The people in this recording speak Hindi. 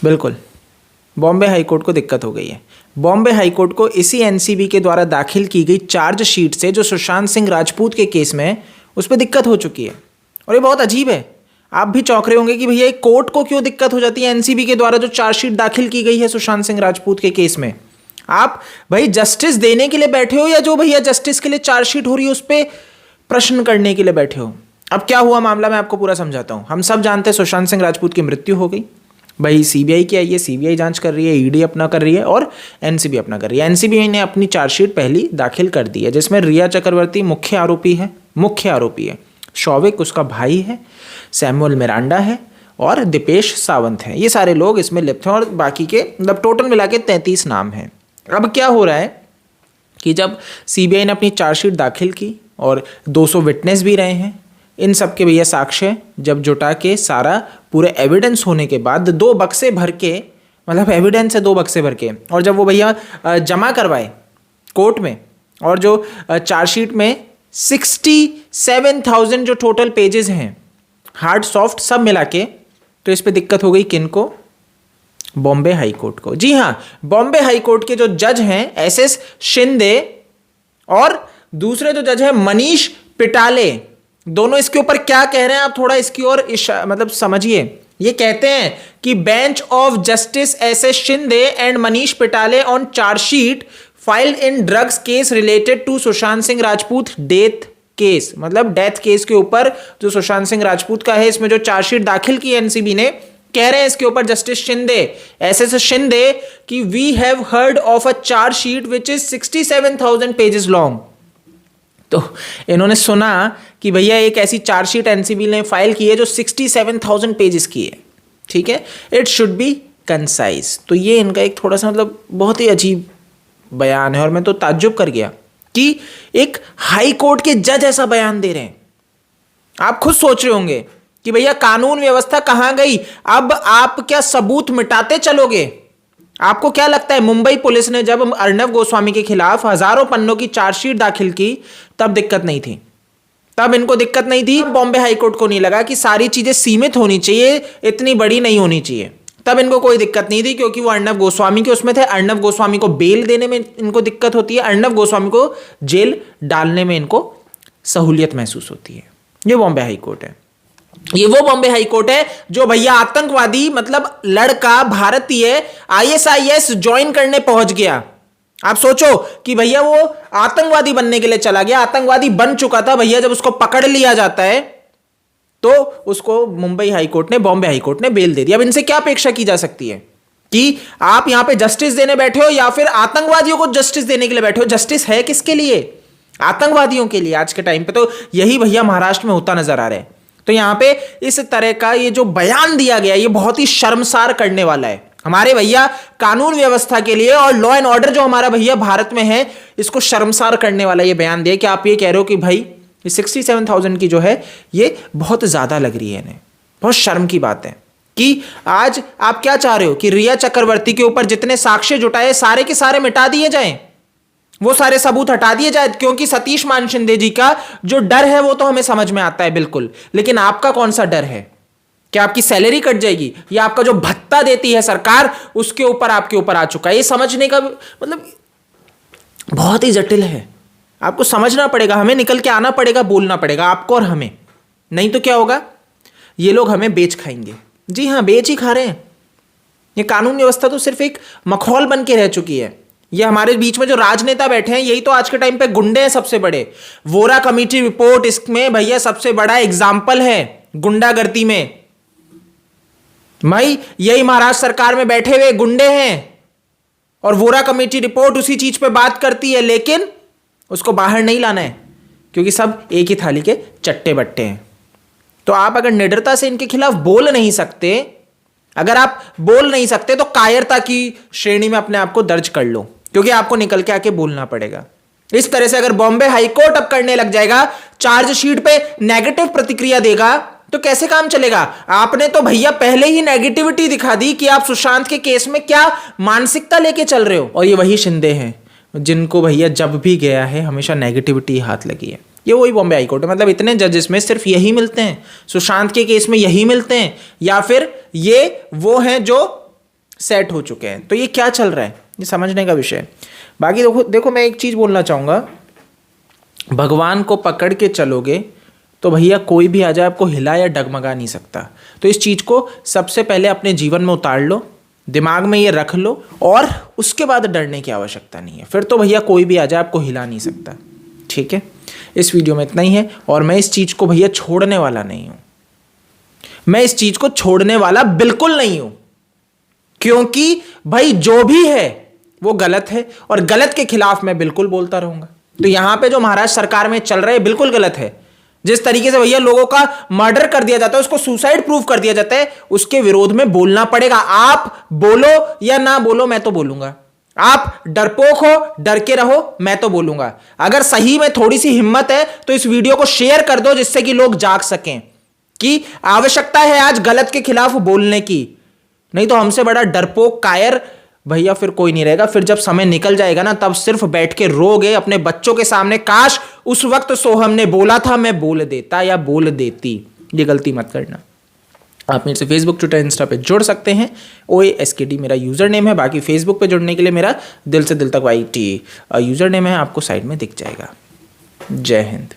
बिल्कुल, बॉम्बे हाईकोर्ट को दिक्कत हो गई है। बॉम्बे हाईकोर्ट को इसी एनसीबी के द्वारा दाखिल की गई चार्जशीट से जो सुशांत सिंह राजपूत के केस में उस पर दिक्कत हो चुकी है। और ये बहुत अजीब है, आप भी चौंक रहे होंगे कि भैया एक कोर्ट को क्यों दिक्कत हो जाती है एनसीबी के द्वारा जो चार्जशीट दाखिल की गई है सुशांत सिंह राजपूत के केस में। आप भाई जस्टिस देने के लिए बैठे हो या जो भैया जस्टिस के लिए चार्जशीट हो रही है उस पर प्रश्न करने के लिए बैठे हो। अब क्या हुआ मामला मैं आपको पूरा समझाता हूं। हम सब जानते हैं सुशांत सिंह राजपूत की मृत्यु हो गई, भाई सीबीआई की आई है, सीबीआई जांच कर रही है, ईडी अपना कर रही है और एनसीबी अपना कर रही है। एनसीबी ने अपनी चार्जशीट पहली दाखिल कर दी है जिसमें रिया चक्रवर्ती मुख्य आरोपी है, शौविक उसका भाई है, सैमुअल मिरांडा है और दीपेश सावंत है। ये सारे लोग इसमें लिप्त हैं और बाकी के मतलब टोटल मिला के 33 नाम हैं। अब क्या हो रहा है कि जब सीबीआई ने अपनी चार्जशीट दाखिल की और 200 विटनेस भी रहे हैं, इन सब के भैया साक्ष्य जब जुटा के सारा पूरे एविडेंस होने के बाद 2 बक्से भर के, मतलब एविडेंस है 2 बक्से भर के, और जब वो भैया जमा करवाए कोर्ट में और जो चार्जशीट में 67,000 जो टोटल पेजेस हैं हार्ड सॉफ्ट सब मिला के, तो इस पे दिक्कत हो गई किनको? बॉम्बे हाई कोर्ट को। जी हाँ, बॉम्बे हाई कोर्ट के जो जज हैं एसएस शिंदे और दूसरे जो जज हैं मनीष पिटाले, दोनों इसके ऊपर क्या कह रहे हैं आप थोड़ा इसकी ओर मतलब समझिए। ये कहते हैं कि bench of Justice SS Shinde and Manish Pitale on chargesheet filed in drugs case related to Sushant Singh Rajput death case, मतलब डेथ केस के ऊपर जो सुशांत सिंह राजपूत का है, इसमें जो चार्जशीट दाखिल की एनसीबी ने, कह रहे हैं इसके ऊपर जस्टिस शिंदे एसएस शिंदे कि we have heard of a chargesheet which is 67,000 pages long. तो इन्होंने सुना कि भैया एक ऐसी चार्जशीट एनसीबी ने फाइल की है जो 67,000 पेजेस की है, ठीक है, इट शुड बी कंसाइज। तो ये इनका एक थोड़ा सा मतलब बहुत ही अजीब बयान है और मैं तो ताज्जुब कर गया कि एक हाई कोर्ट के जज ऐसा बयान दे रहे हैं। आप खुद सोच रहे होंगे कि भैया कानून व्यवस्था कहां गई, अब आप क्या सबूत मिटाते चलोगे? आपको क्या लगता है मुंबई पुलिस ने जब अर्नब गोस्वामी के खिलाफ हजारों पन्नों की चार्जशीट दाखिल की तब दिक्कत नहीं थी? तब इनको दिक्कत नहीं थी? बॉम्बे हाईकोर्ट को नहीं लगा कि सारी चीजें सीमित होनी चाहिए, इतनी बड़ी नहीं होनी चाहिए? तब इनको कोई दिक्कत नहीं थी क्योंकि वो अर्नब गोस्वामी के उसमें थे। अर्नब गोस्वामी को बेल देने में इनको दिक्कत होती है, अर्नब गोस्वामी को जेल डालने में इनको सहूलियत महसूस होती है। ये बॉम्बे हाईकोर्ट है। ये वो बॉम्बे हाईकोर्ट है जो भैया आतंकवादी मतलब लड़का भारतीय आईएसआईएस ज्वाइन करने पहुंच गया। आप सोचो कि भैया वो आतंकवादी बनने के लिए चला गया, आतंकवादी बन चुका था भैया, जब उसको पकड़ लिया जाता है तो उसको मुंबई हाईकोर्ट ने, बॉम्बे हाईकोर्ट ने बेल दे दी। अब इनसे क्या अपेक्षा की जा सकती है कि आप यहां पे जस्टिस देने बैठे हो या फिर आतंकवादियों को जस्टिस देने के लिए बैठे हो? जस्टिस है किसके लिए? आतंकवादियों के लिए। आज के टाइम पे तो यही भैया महाराष्ट्र में होता नजर आ रहा है। तो यहां पे इस तरह का ये जो बयान दिया गया ये बहुत ही शर्मसार करने वाला है हमारे भैया कानून व्यवस्था के लिए, और लॉ एंड ऑर्डर जो हमारा भैया भारत में है इसको शर्मसार करने वाला ये बयान दिया कि आप ये कह रहे हो कि भाई ये 67,000 की जो है ये बहुत ज्यादा लग रही है इन्हें। बहुत शर्म की बात है कि आज आप क्या चाह रहे हो कि रिया चक्रवर्ती के ऊपर जितने साक्ष्य जुटाए सारे के सारे मिटा दिए जाएं, वो सारे सबूत हटा दिए जाए? क्योंकि सतीश मान शिंदे जी का जो डर है वो तो हमें समझ में आता है बिल्कुल, लेकिन आपका कौन सा डर है? क्या आपकी सैलरी कट जाएगी या आपका जो भत्ता देती है सरकार उसके ऊपर आपके ऊपर आ चुका है? ये समझने का मतलब बहुत ही जटिल है। आपको समझना पड़ेगा, हमें निकल के आना पड़ेगा, बोलना पड़ेगा आपको और हमें, नहीं तो क्या होगा, ये लोग हमें बेच खाएंगे। जी हां, बेच ही खा रहे हैं। ये कानून व्यवस्था तो सिर्फ एक मखौल बन के रह चुकी है। ये हमारे बीच में जो राजनेता बैठे हैं यही तो आज के टाइम पे गुंडे हैं सबसे बड़े। वोरा कमेटी रिपोर्ट इसमें भैया सबसे बड़ा एग्जाम्पल है गुंडागर्दी में। भाई यही महाराष्ट्र सरकार में बैठे हुए गुंडे हैं और वोरा कमेटी रिपोर्ट उसी चीज पे बात करती है, लेकिन उसको बाहर नहीं लाना है क्योंकि सब एक ही थाली के चट्टे बट्टे हैं। तो आप अगर निडरता से इनके खिलाफ बोल नहीं सकते, अगर आप बोल नहीं सकते तो कायरता की श्रेणी में अपने आप को दर्ज कर लो, क्योंकि आपको निकल के आके बोलना पड़ेगा। इस तरह से अगर बॉम्बे हाईकोर्ट अब करने लग जाएगा, चार्जशीट पे नेगेटिव प्रतिक्रिया देगा, तो कैसे काम चलेगा? आपने तो भैया पहले ही नेगेटिविटी दिखा दी कि आप सुशांत के केस में क्या मानसिकता लेके चल रहे हो। और ये वही शिंदे हैं जिनको भैया जब भी गया है हमेशा नेगेटिविटी हाथ लगी है। ये वही बॉम्बे हाईकोर्ट है। मतलब इतने जजेस में सिर्फ यही मिलते हैं, सुशांत के केस में यही मिलते हैं, या फिर ये वो हैं जो सेट हो चुके हैं। तो ये क्या चल रहा है, ये समझने का विषय है। बाकी देखो मैं एक चीज़ बोलना चाहूँगा, भगवान को पकड़ के चलोगे तो भैया कोई भी आ जाए आपको हिला या डगमगा नहीं सकता। तो इस चीज़ को सबसे पहले अपने जीवन में उतार लो, दिमाग में ये रख लो, और उसके बाद डरने की आवश्यकता नहीं है। फिर तो भैया कोई भी आ जाए आपको हिला नहीं सकता। ठीक है, इस वीडियो में इतना ही है। और मैं इस चीज़ को भैया छोड़ने वाला नहीं हूँ, मैं इस चीज़ को छोड़ने वाला बिल्कुल नहीं हूँ, क्योंकि भाई जो भी है वो गलत है और गलत के खिलाफ मैं बिल्कुल बोलता रहूँगा। तो यहां पे जो महाराष्ट्र सरकार में चल रहा है बिल्कुल गलत है। जिस तरीके से भैया लोगों का मर्डर कर दिया जाता है, उसको सुसाइड प्रूफ कर दिया जाता है, उसके विरोध में बोलना पड़ेगा। आप बोलो या ना बोलो, मैं तो बोलूंगा। आप डरपोक हो, डर के रहो, मैं तो बोलूंगा। अगर सही में थोड़ी सी हिम्मत है तो इस वीडियो को शेयर कर दो, जिससे कि लोग जाग सकें कि आवश्यकता है आज गलत के खिलाफ बोलने की। नहीं तो हमसे बड़ा डरपोक कायर भैया फिर कोई नहीं रहेगा। फिर जब समय निकल जाएगा ना, तब सिर्फ बैठ के रोगे अपने बच्चों के सामने, काश उस वक्त सोहम ने बोला था, मैं बोल देता या बोल देती। ये गलती मत करना। आप मेरे से फेसबुक, ट्विटर, इंस्टा पे जुड़ सकते हैं। OASKD मेरा यूजर नेम है। बाकी फेसबुक पे जुड़ने के लिए मेरा दिल से दिल तक YT यूजर नेम है, आपको साइड में दिख जाएगा। जय हिंद।